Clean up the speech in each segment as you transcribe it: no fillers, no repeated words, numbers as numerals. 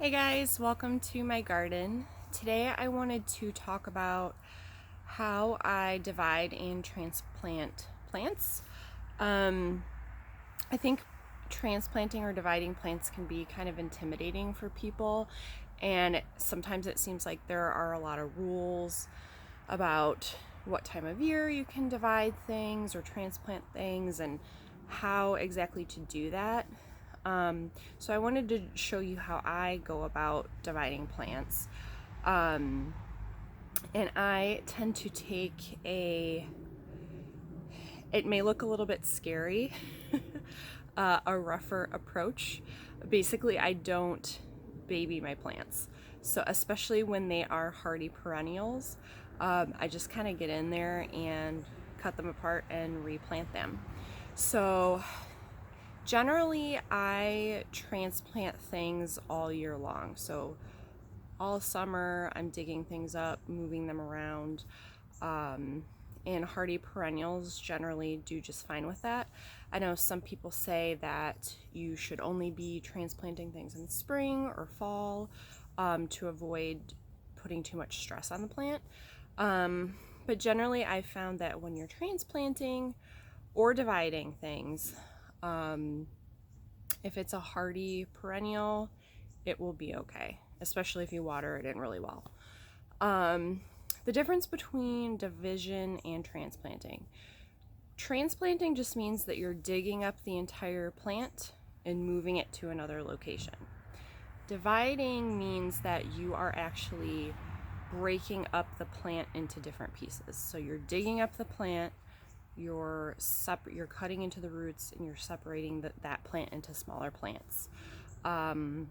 Hey guys, welcome to my garden. Today I wanted to talk about how I divide and transplant plants. I think transplanting or dividing plants can be kind of intimidating for people, and sometimes it seems like there are a lot of rules about what time of year you can divide things or transplant things and how exactly to do that. So I wanted to show you how I go about dividing plants. And I tend to take it may look a little bit scary, a rougher approach. Basically, I don't baby my plants. So especially when they are hardy perennials, I just kind of get in there and cut them apart and replant them. So generally, I transplant things all year long. So all summer, I'm digging things up, moving them around. And hardy perennials generally do just fine with that. I know some people say that you should only be transplanting things in spring or fall to avoid putting too much stress on the plant. But generally, I found that when you're transplanting or dividing things, if it's a hardy perennial, it will be okay, especially if you water it in really well. The difference between division and transplanting. Transplanting just means that you're digging up the entire plant and moving it to another location. Dividing means that you are actually breaking up the plant into different pieces. So you're digging up the plant, you're cutting into the roots, and you're separating that plant into smaller plants. And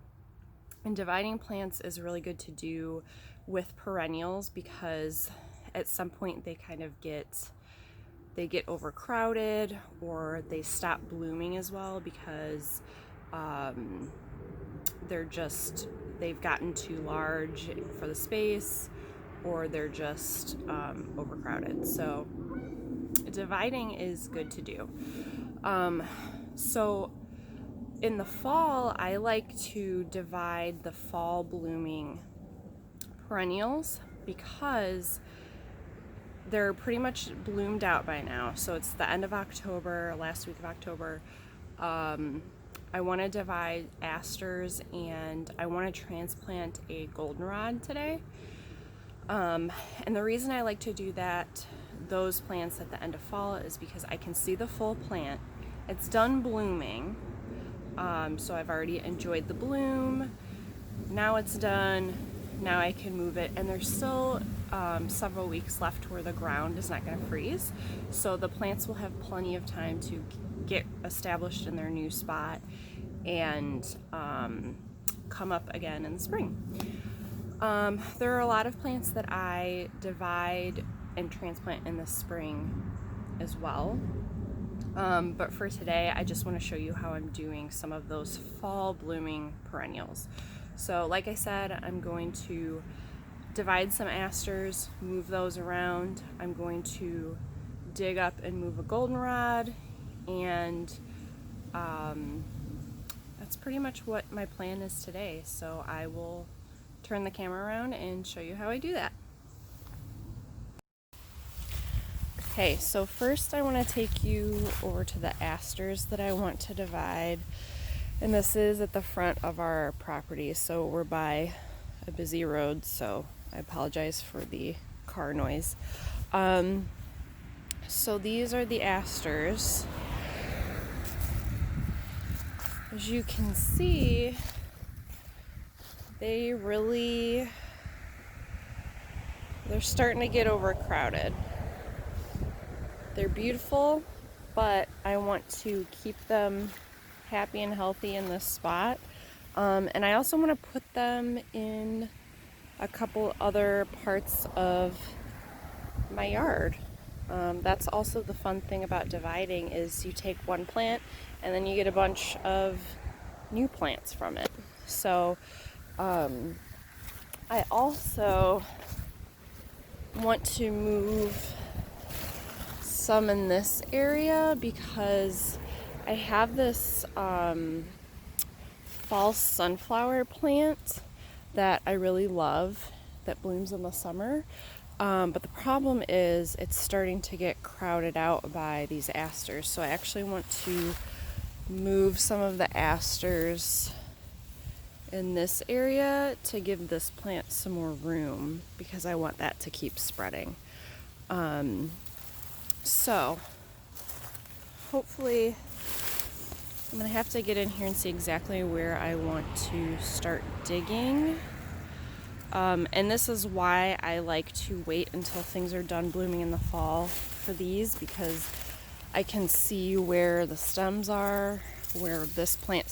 dividing plants is really good to do with perennials because at some point they kind of get overcrowded, or they stop blooming as well because they've gotten too large for the space, or they're just overcrowded. So dividing is good to do. So in the fall, I like to divide the fall blooming perennials because they're pretty much bloomed out by now. So it's the end of October, last week of October. I want to divide asters, and I want to transplant a goldenrod today. And the reason I like to do those plants at the end of fall, is because I can see the full plant. It's done blooming. So I've already enjoyed the bloom. Now it's done. Now I can move it, and there's still several weeks left where the ground is not going to freeze. So the plants will have plenty of time to get established in their new spot and come up again in the spring. There are a lot of plants that I divide and transplant in the spring as well. But for today, I just want to show you how I'm doing some of those fall blooming perennials. So like I said, I'm going to divide some asters, move those around. I'm going to dig up and move a goldenrod, and that's pretty much what my plan is today. So I will turn the camera around and show you how I do that. Okay, so first I want to take you over to the asters that I want to divide. And this is at the front of our property, so we're by a busy road, so I apologize for the car noise. So these are the asters. As you can see, they're starting to get overcrowded. They're beautiful, but I want to keep them happy and healthy in this spot. And I also want to put them in a couple other parts of my yard. That's also the fun thing about dividing, is you take one plant and then you get a bunch of new plants from it. So I also want to move some in this area because I have this fall sunflower plant that I really love that blooms in the summer. But the problem is it's starting to get crowded out by these asters. So I actually want to move some of the asters in this area to give this plant some more room because I want that to keep spreading. So hopefully I'm gonna have to get in here and see exactly where I want to start digging. And this is why I like to wait until things are done blooming in the fall for these, because I can see where the stems are, where this plant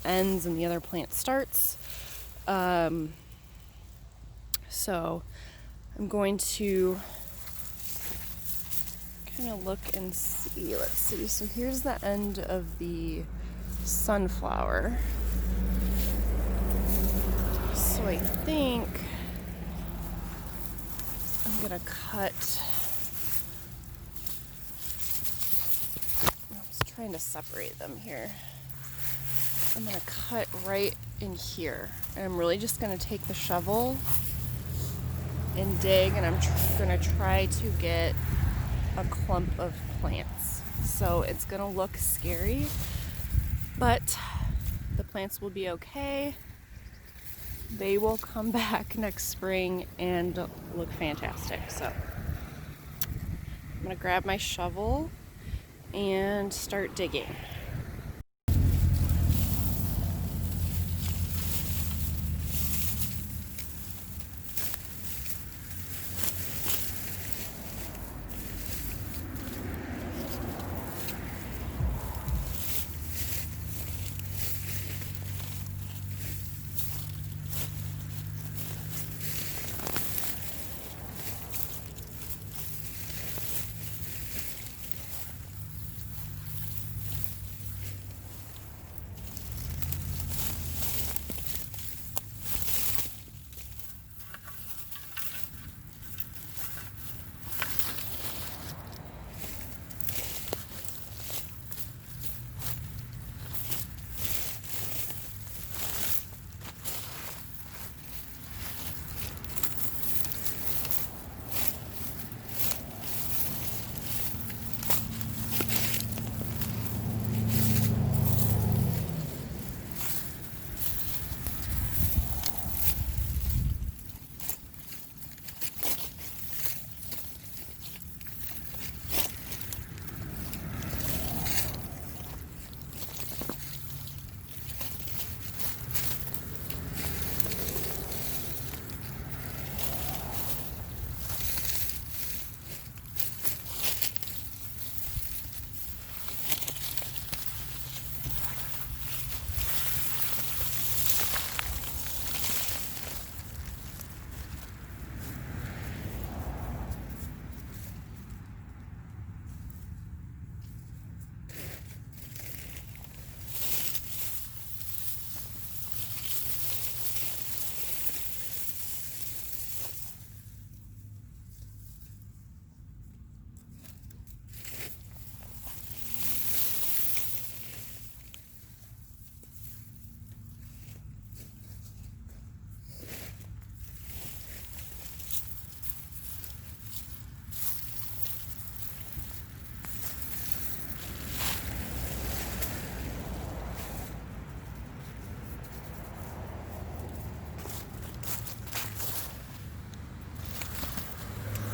ends and the other plant starts. So I'm going to kind of look and see. Let's see. So here's the end of the sunflower. So I think I'm gonna cut. I was trying to separate them here. I'm gonna cut right in here. And I'm really just gonna take the shovel and dig, and I'm gonna try to get a clump of plants. So it's gonna look scary, but the plants will be okay. They will come back next spring and look fantastic. So I'm gonna grab my shovel and start digging.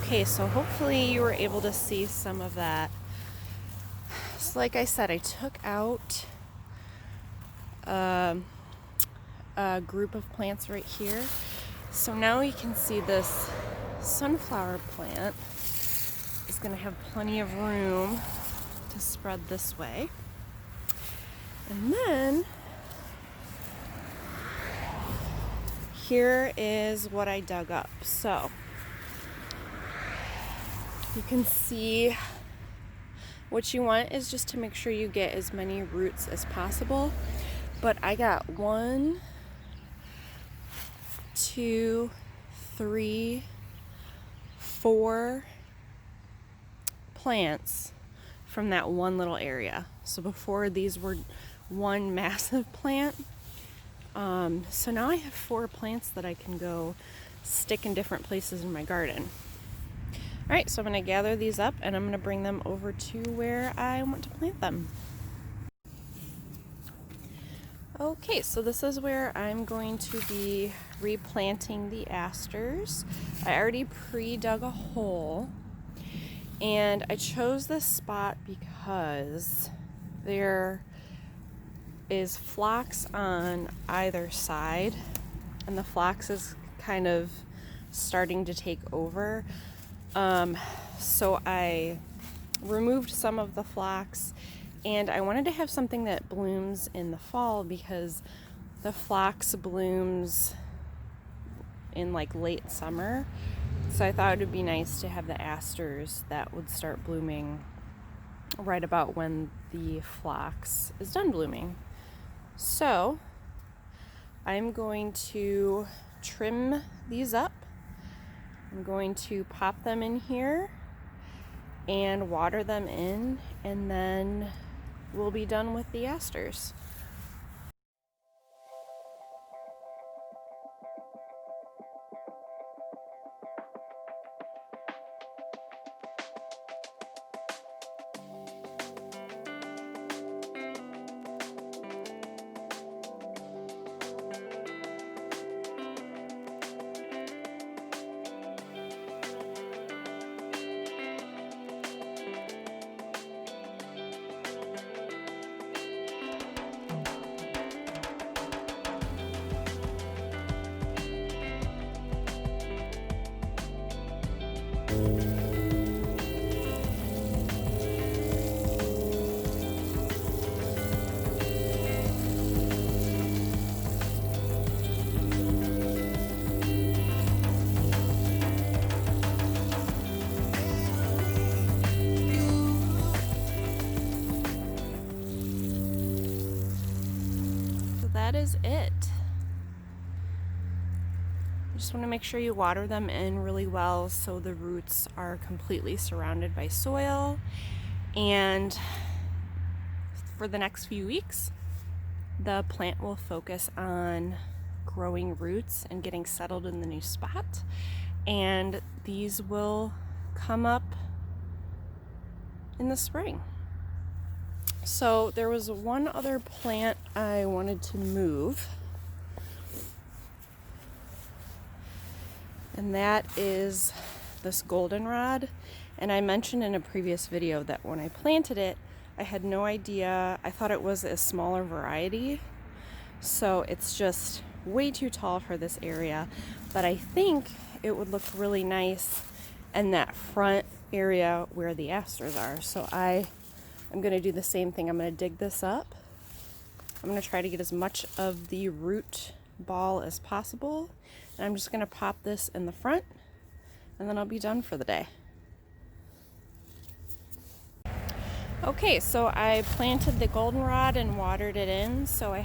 Okay, so hopefully you were able to see some of that. So like I said, I took out a group of plants right here. So now you can see this sunflower plant is going to have plenty of room to spread this way. And then here is what I dug up. So you can see what you want is just to make sure you get as many roots as possible. But I got 1, 2, 3, 4 plants from that one little area. So before, these were one massive plant, So now I have 4 plants that I can go stick in different places in my garden. All right, so I'm going to gather these up and I'm going to bring them over to where I want to plant them. Okay, so this is where I'm going to be replanting the asters. I already pre-dug a hole, and I chose this spot because there is phlox on either side, and the phlox is kind of starting to take over. So I removed some of the phlox, and I wanted to have something that blooms in the fall because the phlox blooms in like late summer. So I thought it would be nice to have the asters that would start blooming right about when the phlox is done blooming. So I'm going to trim these up. I'm going to pop them in here and water them in, and then we'll be done with the asters. So that is it. You just want to make sure you water them in really well so the roots are completely surrounded by soil. And for the next few weeks, the plant will focus on growing roots and getting settled in the new spot. And these will come up in the spring. So there was one other plant I wanted to move, and that is this goldenrod. And I mentioned in a previous video that when I planted it, I had no idea. I thought it was a smaller variety, so it's just way too tall for this area, but I think it would look really nice in that front area where the asters are. So I'm going to do the same thing. I'm going to dig this up. I'm going to try to get as much of the root ball as possible, and I'm just going to pop this in the front, and then I'll be done for the day. Okay, so I planted the goldenrod and watered it in. So I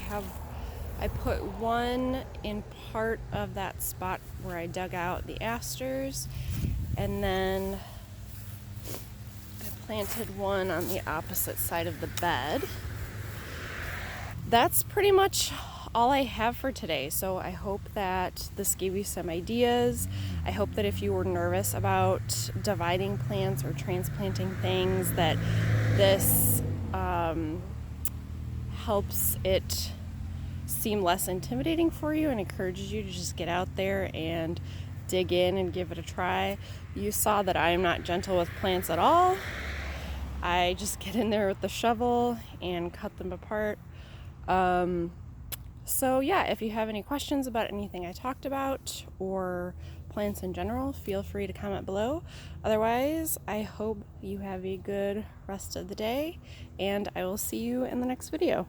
put one in part of that spot where I dug out the asters, and then I planted one on the opposite side of the bed. That's pretty much all I have for today. So I hope that this gave you some ideas. I hope that if you were nervous about dividing plants or transplanting things, that this helps it seem less intimidating for you and encourages you to just get out there and dig in and give it a try. You saw that I am not gentle with plants at all. I just get in there with the shovel and cut them apart. So yeah, if you have any questions about anything I talked about or plants in general, feel free to comment below. Otherwise, I hope you have a good rest of the day, and I will see you in the next video.